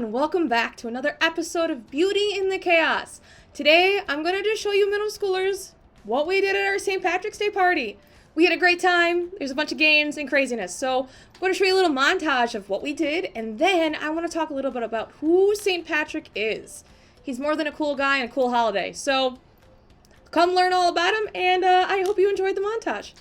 and welcome back to another episode of Beauty in the Chaos. Today, I'm going to just show you middle schoolers what we did at our St. Patrick's Day party. We had a great time. There's a bunch of games and craziness. So I'm going to show you a little montage of what we did, and then I want to talk a little bit about who St. Patrick is. He's more than a cool guy and a cool holiday. So come learn all about him, and I hope you enjoyed the montage.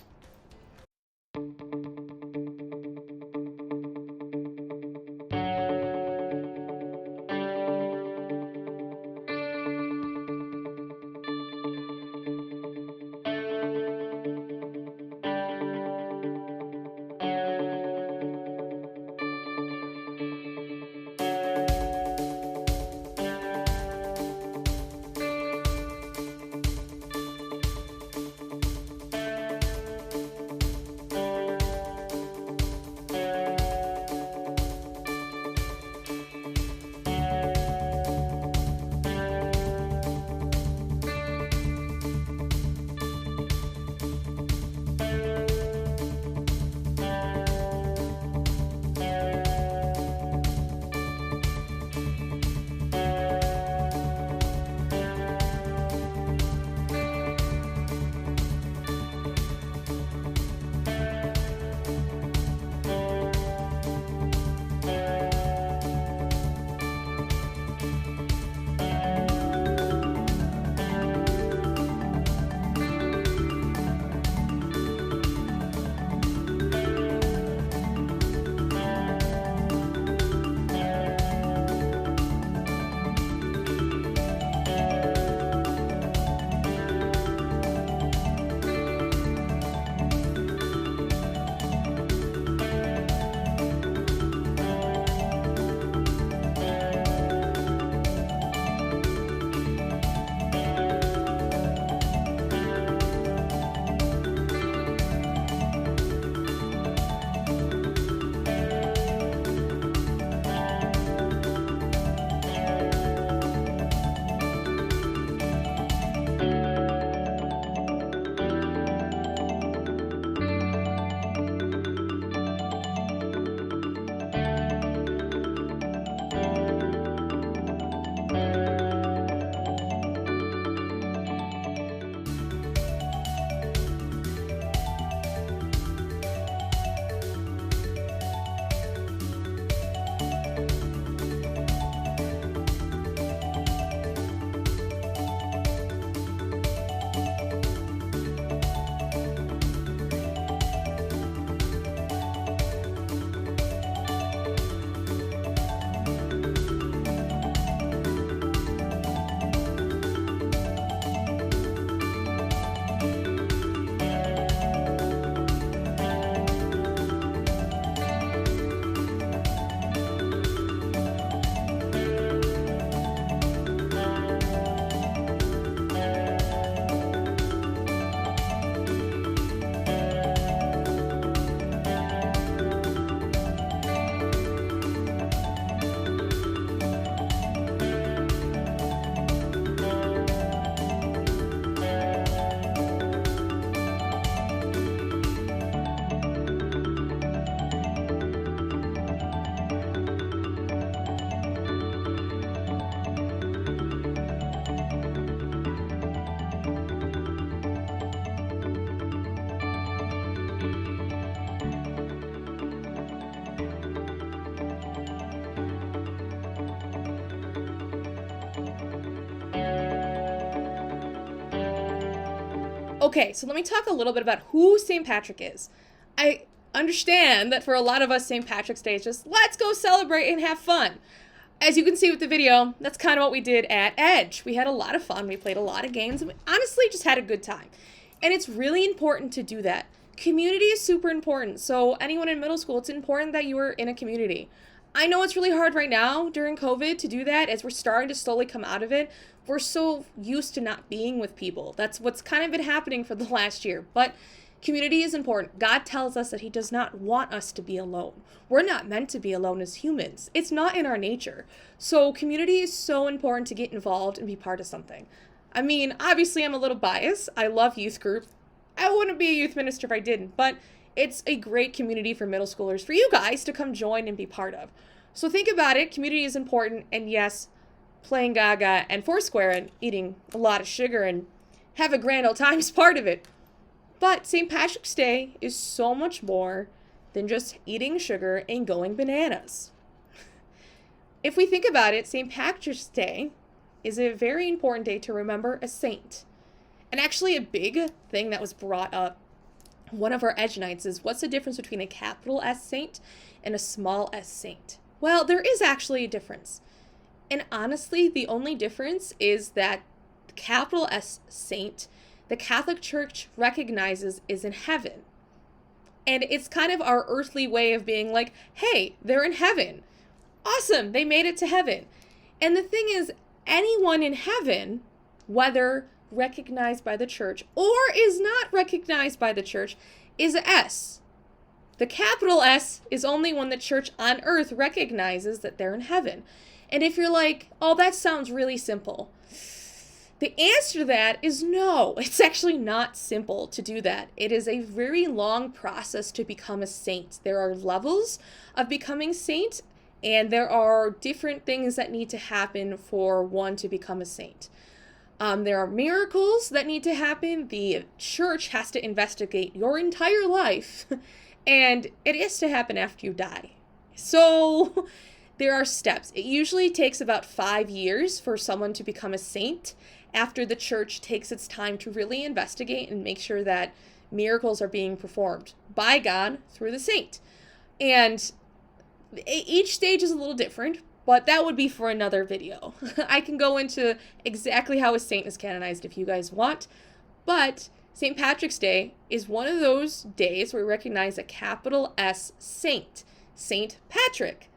Okay, so let me talk a little bit about who St. Patrick is. I understand that for a lot of us, St. Patrick's Day is just, let's go celebrate and have fun. As you can see with the video, that's kind of what we did at Edge. We had a lot of fun, we played a lot of games, and we honestly just had a good time. And it's really important to do that. Community is super important, so anyone in middle school, it's important that you are in a community. I know it's really hard right now during COVID to do that as we're starting to slowly come out of it. We're so used to not being with people. That's what's kind of been happening for the last year. But community is important. God tells us that he does not want us to be alone. We're not meant to be alone as humans. It's not in our nature. So community is so important to get involved and be part of something. I mean, obviously I'm a little biased. I love youth group. I wouldn't be a youth minister if I didn't, but it's a great community for middle schoolers, for you guys to come join and be part of. So think about it. Community is important. And yes, playing Gaga and Foursquare and eating a lot of sugar and have a grand old time is part of it. But St. Patrick's Day is so much more than just eating sugar and going bananas. If we think about it, St. Patrick's Day is a very important day to remember a saint. And actually a big thing that was brought up one of our Edge Nights is, what's the difference between a capital S saint and a small s saint? Well, there is actually a difference. And honestly, the only difference is that the capital S saint, the Catholic Church recognizes is in heaven. And it's kind of our earthly way of being like, hey, they're in heaven. Awesome, they made it to heaven. And the thing is, anyone in heaven, whether recognized by the church or is not recognized by the church, is a S. The capital S is only when the church on earth recognizes that they're in heaven. And if you're like, oh, that sounds really simple, the answer to that is no. It's actually not simple to do that. It is a very long process to become a saint. There are levels of becoming saint, and there are different things that need to happen for one to become a saint. There are miracles that need to happen. The church has to investigate your entire life, and it is to happen after you die. So there are steps. It usually takes about 5 years for someone to become a saint after the church takes its time to really investigate and make sure that miracles are being performed by God through the saint. And each stage is a little different, but that would be for another video. I can go into exactly how a saint is canonized if you guys want, but St. Patrick's Day is one of those days where we recognize a capital S saint, St. Patrick.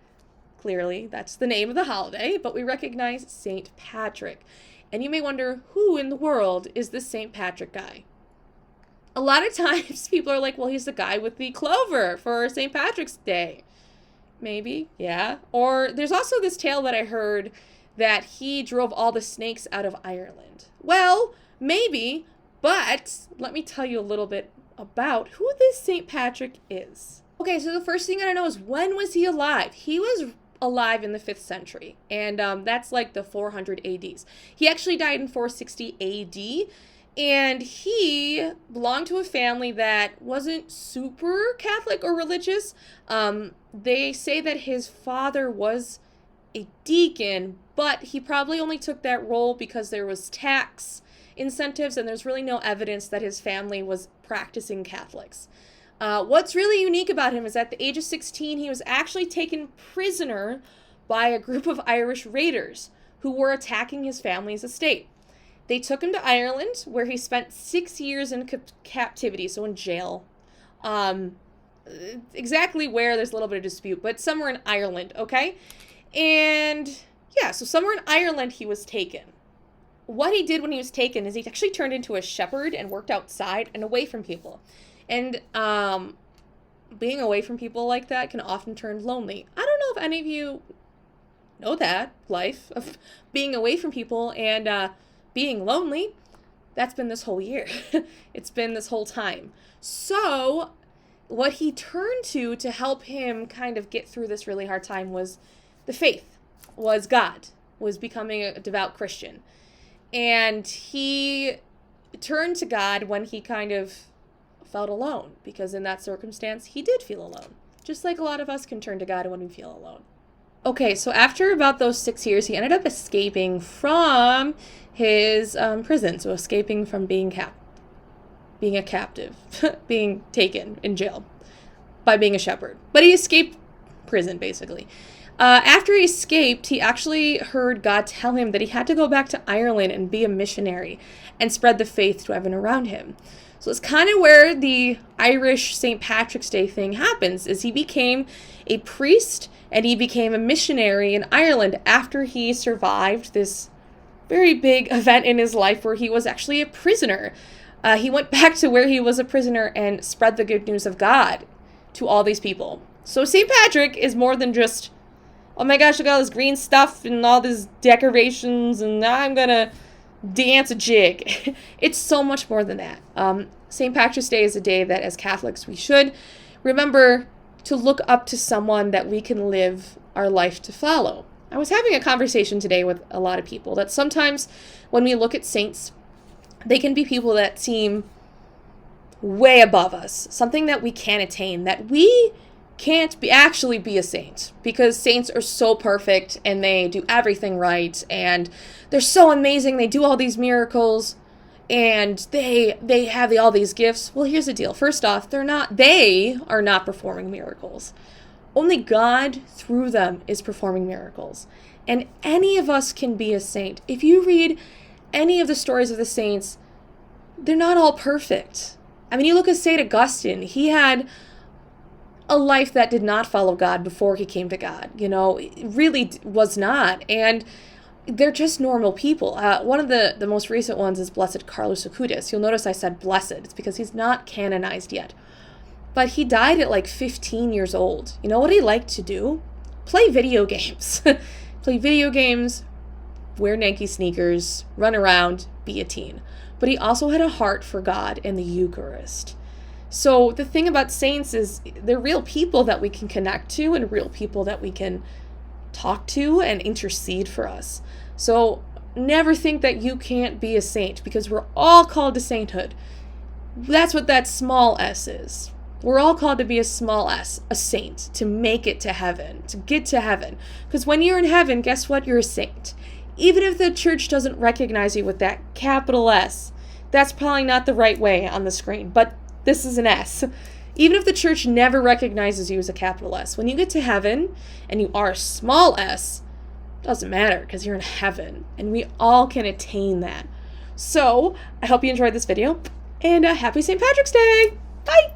Clearly, that's the name of the holiday, but we recognize St. Patrick. And you may wonder, who in the world is this St. Patrick guy? A lot of times people are like, well, he's the guy with the clover for St. Patrick's Day. Maybe, yeah. Or there's also this tale that I heard that he drove all the snakes out of Ireland. Well, maybe, but let me tell you a little bit about who this St. Patrick is. Okay, so the first thing I gotta know is, when was he alive? He was alive in the 5th century, and that's like the 400 ADs. He actually died in 460 AD, and he belonged to a family that wasn't super Catholic or religious. They say that his father was a deacon, but he probably only took that role because there was tax incentives, and there's really no evidence that his family was practicing Catholics. What's really unique about him is at the age of 16, he was actually taken prisoner by a group of Irish raiders who were attacking his family's estate. They took him to Ireland, where he spent 6 years in captivity, so in jail. Exactly where, there's a little bit of dispute, but somewhere in Ireland, okay? And yeah, so somewhere in Ireland he was taken. What he did when he was taken is he actually turned into a shepherd and worked outside and away from people. And being away from people like that can often turn lonely. I don't know if any of you know that life of being away from people and being lonely. That's been this whole year. It's been this whole time. So what he turned to help him kind of get through this really hard time was the faith, was God, was becoming a devout Christian. And he turned to God when he kind of felt alone, because in that circumstance, he did feel alone. Just like a lot of us can turn to God when we feel alone. Okay, so after about those 6 years, he ended up escaping from his prison. So escaping from being a captive, being taken in jail by being a shepherd. But he escaped prison, basically. After he escaped, he actually heard God tell him that he had to go back to Ireland and be a missionary and spread the faith to everyone around him. So it's kind of where the Irish St. Patrick's Day thing happens, is he became a priest and he became a missionary in Ireland after he survived this very big event in his life where he was actually a prisoner. He went back to where he was a prisoner and spread the good news of God to all these people. So St. Patrick is more than just, oh my gosh, look at all this green stuff and all these decorations and now I'm gonna dance a jig. It's so much more than that. St. Patrick's Day is a day that as Catholics we should remember to look up to someone that we can live our life to follow. I was having a conversation today with a lot of people that sometimes when we look at saints, they can be people that seem way above us, something that we can't attain, that we can't actually be a saint, because saints are so perfect and they do everything right and they're so amazing, they do all these miracles and they have all these gifts. Well, here's the deal. First off, they are not performing miracles. Only God through them is performing miracles. And any of us can be a saint. If you read any of the stories of the saints, they're not all perfect. I mean, you look at St. Augustine, he had a life that did not follow God before he came to God. It really was not. And they're just normal people. One of the most recent ones is Blessed Carlos Acutis. You'll notice I said blessed. It's because he's not canonized yet. But he died at like 15 years old. You know what he liked to do? Play video games. Play video games, wear Nike sneakers, run around, be a teen. But he also had a heart for God and the Eucharist. So the thing about saints is they're real people that we can connect to and real people that we can talk to and intercede for us. So never think that you can't be a saint, because we're all called to sainthood. That's what that small s is. We're all called to be a small s, a saint, to make it to heaven, to get to heaven. Because when you're in heaven, guess what? You're a saint. Even if the church doesn't recognize you with that capital S, that's probably not the right way on the screen, but this is an S. Even if the church never recognizes you as a capital S, when you get to heaven and you are a small s, it doesn't matter, because you're in heaven, and we all can attain that. So I hope you enjoyed this video, and happy St. Patrick's Day! Bye!